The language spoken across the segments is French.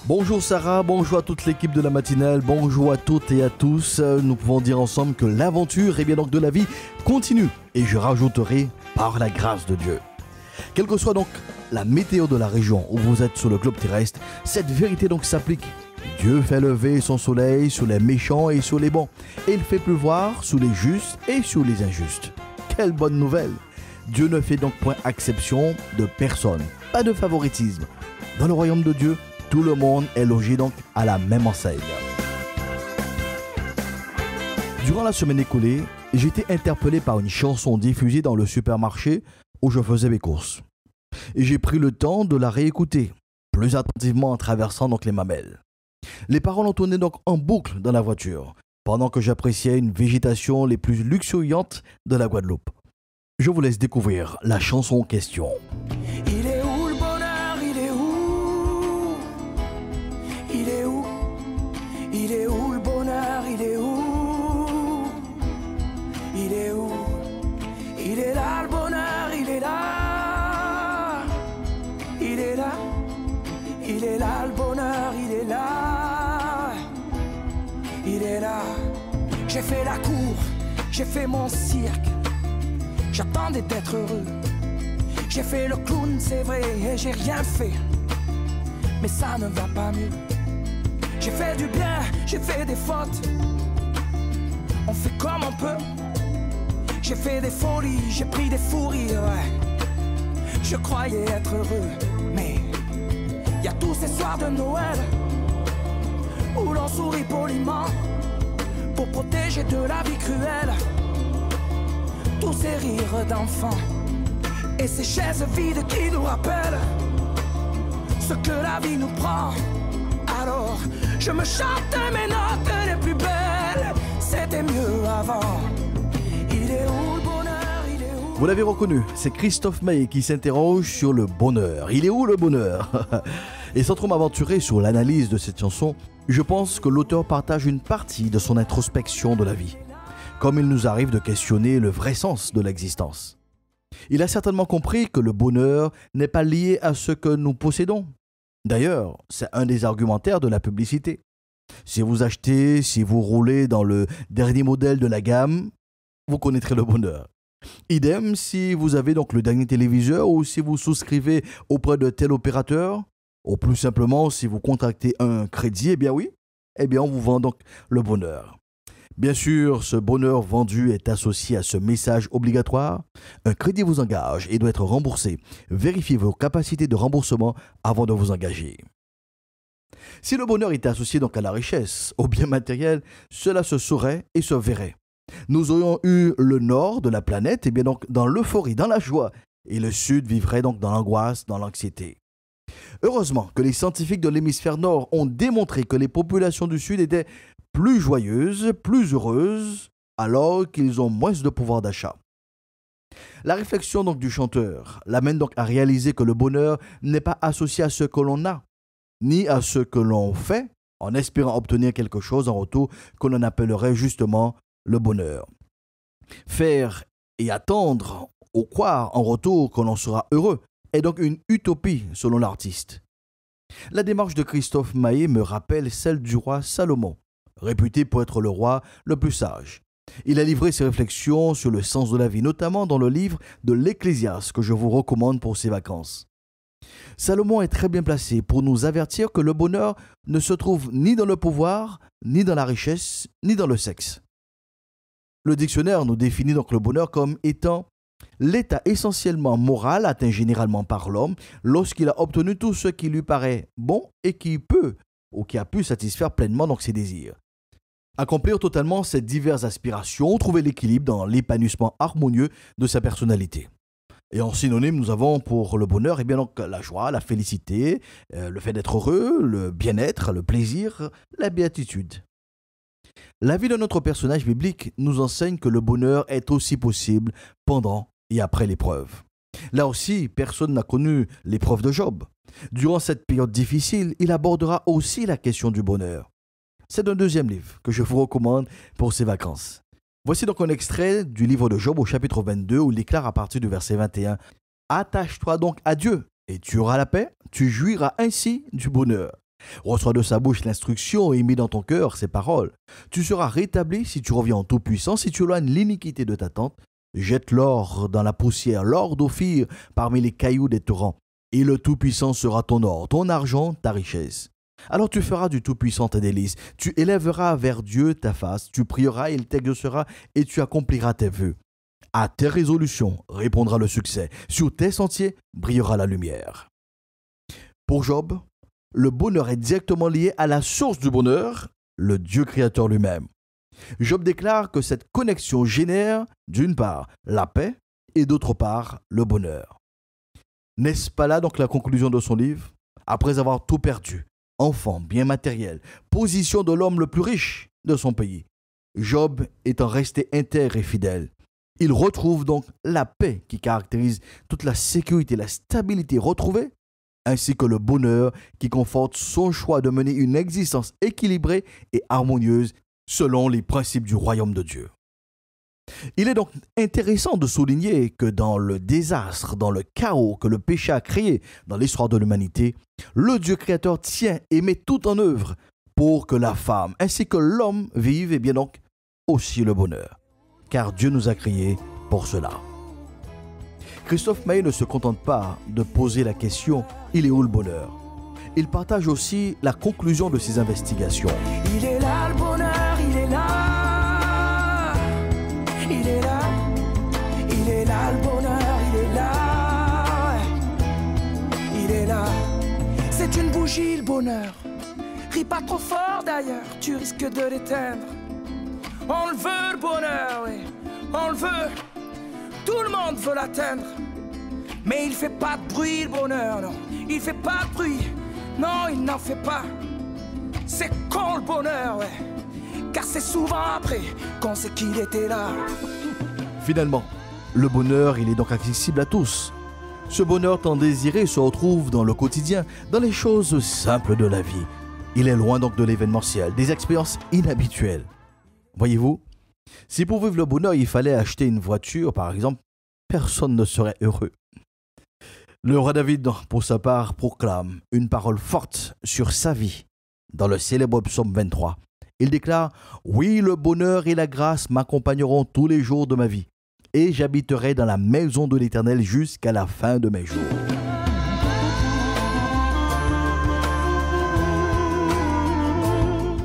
Bonjour Sarah, bonjour à toute l'équipe de la matinale, bonjour à toutes et à tous. Nous pouvons dire ensemble que l'aventure de la vie continue. Et je rajouterai par la grâce de Dieu. Quelle que soit donc la météo de la région où vous êtes sur le globe terrestre, cette vérité donc s'applique. Dieu fait lever son soleil sur les méchants et sur les bons. Et il fait pleuvoir sur les justes et sur les injustes. Quelle bonne nouvelle! Dieu ne fait donc point exception de personne, pas de favoritisme. Dans le royaume de Dieu, tout le monde est logé donc à la même enseigne. Durant la semaine écoulée, j'ai été interpellé par une chanson diffusée dans le supermarché où je faisais mes courses. Et j'ai pris le temps de la réécouter, plus attentivement en traversant donc les mamelles. Les paroles ont tourné donc en boucle dans la voiture, pendant que j'appréciais une végétation les plus luxuriantes de la Guadeloupe. Je vous laisse découvrir la chanson en question. Il est où le bonheur? Il est où? Il est où? Il est où le bonheur? Il est où? Il est où? Il est là le bonheur, il est là. Il est là. Il est là le bonheur, il est là. Il est là. J'ai fait la cour, j'ai fait mon cirque. J'attendais d'être heureux. J'ai fait le clown, c'est vrai, et j'ai rien fait. Mais ça ne va pas mieux. J'ai fait du bien, j'ai fait des fautes. On fait comme on peut. J'ai fait des folies, j'ai pris des fous rires, ouais. Je croyais être heureux, mais y a tous ces soirs de Noël où l'on sourit poliment pour protéger de la vie cruelle. Tous ces rires d'enfants et ces chaises vides qui nous rappellent ce que la vie nous prend. Alors je me chante mes notes les plus belles. C'était mieux avant. Il est où le bonheur? Il est où? Vous l'avez reconnu, c'est Christophe Maé qui s'interroge sur le bonheur. Il est où le bonheur? Et sans trop m'aventurer sur l'analyse de cette chanson, je pense que l'auteur partage une partie de son introspection de la vie, comme il nous arrive de questionner le vrai sens de l'existence. Il a certainement compris que le bonheur n'est pas lié à ce que nous possédons. D'ailleurs, c'est un des argumentaires de la publicité. Si vous achetez, si vous roulez dans le dernier modèle de la gamme, vous connaîtrez le bonheur. Idem si vous avez donc le dernier téléviseur ou si vous souscrivez auprès de tel opérateur, ou plus simplement si vous contractez un crédit, on vous vend donc le bonheur. Bien sûr, ce bonheur vendu est associé à ce message obligatoire. Un crédit vous engage et doit être remboursé. Vérifiez vos capacités de remboursement avant de vous engager. Si le bonheur était associé donc à la richesse, au bien matériel, cela se saurait et se verrait. Nous aurions eu le nord de la planète donc dans l'euphorie, dans la joie, et le sud vivrait donc dans l'angoisse, dans l'anxiété. Heureusement que les scientifiques de l'hémisphère nord ont démontré que les populations du sud étaient plus joyeuses, plus heureuses, alors qu'ils ont moins de pouvoir d'achat. La réflexion donc du chanteur l'amène donc à réaliser que le bonheur n'est pas associé à ce que l'on a, ni à ce que l'on fait, en espérant obtenir quelque chose en retour que l'on appellerait justement le bonheur. Faire et attendre ou croire en retour que l'on sera heureux est donc une utopie selon l'artiste. La démarche de Christophe Maé me rappelle celle du roi Salomon, réputé pour être le roi le plus sage. Il a livré ses réflexions sur le sens de la vie, notamment dans le livre de l'Ecclésiaste que je vous recommande pour ces vacances. Salomon est très bien placé pour nous avertir que le bonheur ne se trouve ni dans le pouvoir, ni dans la richesse, ni dans le sexe. Le dictionnaire nous définit donc le bonheur comme étant l'état essentiellement moral atteint généralement par l'homme lorsqu'il a obtenu tout ce qui lui paraît bon et qui peut ou qui a pu satisfaire pleinement donc ses désirs. Accomplir totalement ses diverses aspirations, trouver l'équilibre dans l'épanouissement harmonieux de sa personnalité. Et en synonyme, nous avons pour le bonheur donc la joie, la félicité, le fait d'être heureux, le bien-être, le plaisir, la béatitude. La vie de notre personnage biblique nous enseigne que le bonheur est aussi possible pendant et après l'épreuve. Là aussi, personne n'a connu l'épreuve de Job. Durant cette période difficile, il abordera aussi la question du bonheur. C'est un deuxième livre que je vous recommande pour ces vacances. Voici donc un extrait du livre de Job au chapitre 22 où il déclare à partir du verset 21 « Attache-toi donc à Dieu et tu auras la paix, tu jouiras ainsi du bonheur. Reçois de sa bouche l'instruction et mets dans ton cœur ses paroles. Tu seras rétabli si tu reviens en Tout-Puissant, si tu éloignes l'iniquité de ta tente. Jette l'or dans la poussière, l'or d'Ophir parmi les cailloux des torrents. Et le Tout-Puissant sera ton or, ton argent, ta richesse. Alors tu feras du Tout-Puissant tes délices. Tu élèveras vers Dieu ta face, tu prieras, il t'exaucera et tu accompliras tes vœux. À tes résolutions répondra le succès. Sur tes sentiers brillera la lumière. Pour Job, le bonheur est directement lié à la source du bonheur, le Dieu créateur lui-même. Job déclare que cette connexion génère, d'une part, la paix et d'autre part, le bonheur. N'est-ce pas là donc la conclusion de son livre? Après avoir tout perdu, enfants, biens matériels, position de l'homme le plus riche de son pays, Job étant resté intègre et fidèle. Il retrouve donc la paix qui caractérise toute la sécurité, la stabilité retrouvée, ainsi que le bonheur qui conforte son choix de mener une existence équilibrée et harmonieuse selon les principes du royaume de Dieu. Il est donc intéressant de souligner que dans le désastre, dans le chaos que le péché a créé dans l'histoire de l'humanité, le Dieu créateur tient et met tout en œuvre pour que la femme ainsi que l'homme vivent et bien donc aussi le bonheur. Car Dieu nous a créés pour cela. Christophe Maé ne se contente pas de poser la question « Il est où le bonheur ?» Il partage aussi la conclusion de ses investigations. Il est là le bonheur, il est là. Il est là. Il est là le bonheur, il est là. Il est là. C'est une bougie le bonheur. Ris pas trop fort d'ailleurs, tu risques de l'éteindre. On le veut le bonheur, oui. On le veut. Tout le monde veut l'atteindre. Mais il fait pas de bruit le bonheur, non. Il fait pas de bruit. Non, il n'en fait pas. C'est con le bonheur, ouais. Car c'est souvent après qu'on sait qu'il était là. Finalement, le bonheur, il est donc accessible à tous. Ce bonheur tant désiré se retrouve dans le quotidien, dans les choses simples de la vie. Il est loin donc de l'événementiel, des expériences inhabituelles. Voyez-vous, si pour vivre le bonheur, il fallait acheter une voiture, par exemple, personne ne serait heureux. Le roi David, pour sa part, proclame une parole forte sur sa vie dans le célèbre psaume 23. Il déclare « Oui, le bonheur et la grâce m'accompagneront tous les jours de ma vie, et j'habiterai dans la maison de l'Éternel jusqu'à la fin de mes jours. »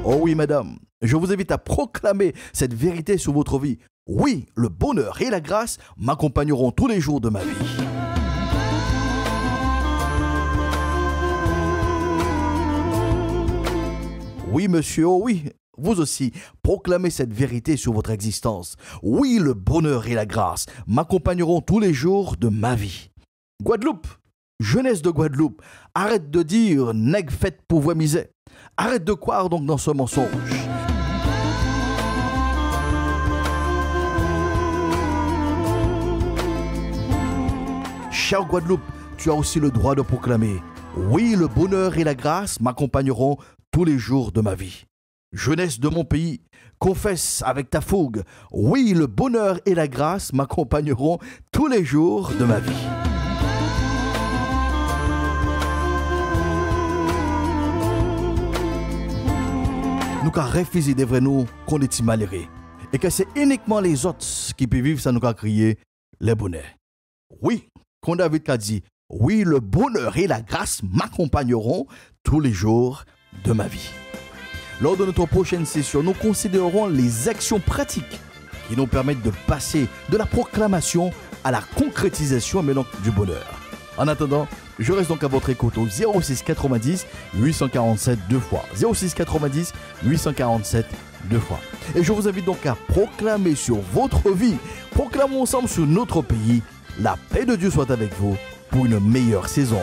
Oh oui, madame, je vous invite à proclamer cette vérité sur votre vie. Oui, le bonheur et la grâce m'accompagneront tous les jours de ma vie. Oui, monsieur, oh oui, vous aussi, proclamez cette vérité sur votre existence. Oui, le bonheur et la grâce m'accompagneront tous les jours de ma vie. Guadeloupe, jeunesse de Guadeloupe, arrête de dire « nèg fait pour voix misère ». Arrête de croire donc dans ce mensonge. Cher Guadeloupe, tu as aussi le droit de proclamer « Oui, le bonheur et la grâce m'accompagneront tous les jours de ma vie. » Jeunesse de mon pays, confesse avec ta fougue « Oui, le bonheur et la grâce m'accompagneront tous les jours de ma vie. » Nous qu'à refuser des vrais nous qu'on est malheureux et que c'est uniquement les autres qui peuvent vivre sans nous qu'à crier les bonheurs. Oui, comme David a dit, oui, le bonheur et la grâce m'accompagneront tous les jours de ma vie. Lors de notre prochaine session, nous considérerons les actions pratiques qui nous permettent de passer de la proclamation à la concrétisation mais donc du bonheur. En attendant, je reste donc à votre écoute au 06 90 847 2 fois. 06 90 847 2 fois. Et je vous invite donc à proclamer sur votre vie, proclamons ensemble sur notre pays, la paix de Dieu soit avec vous pour une meilleure saison.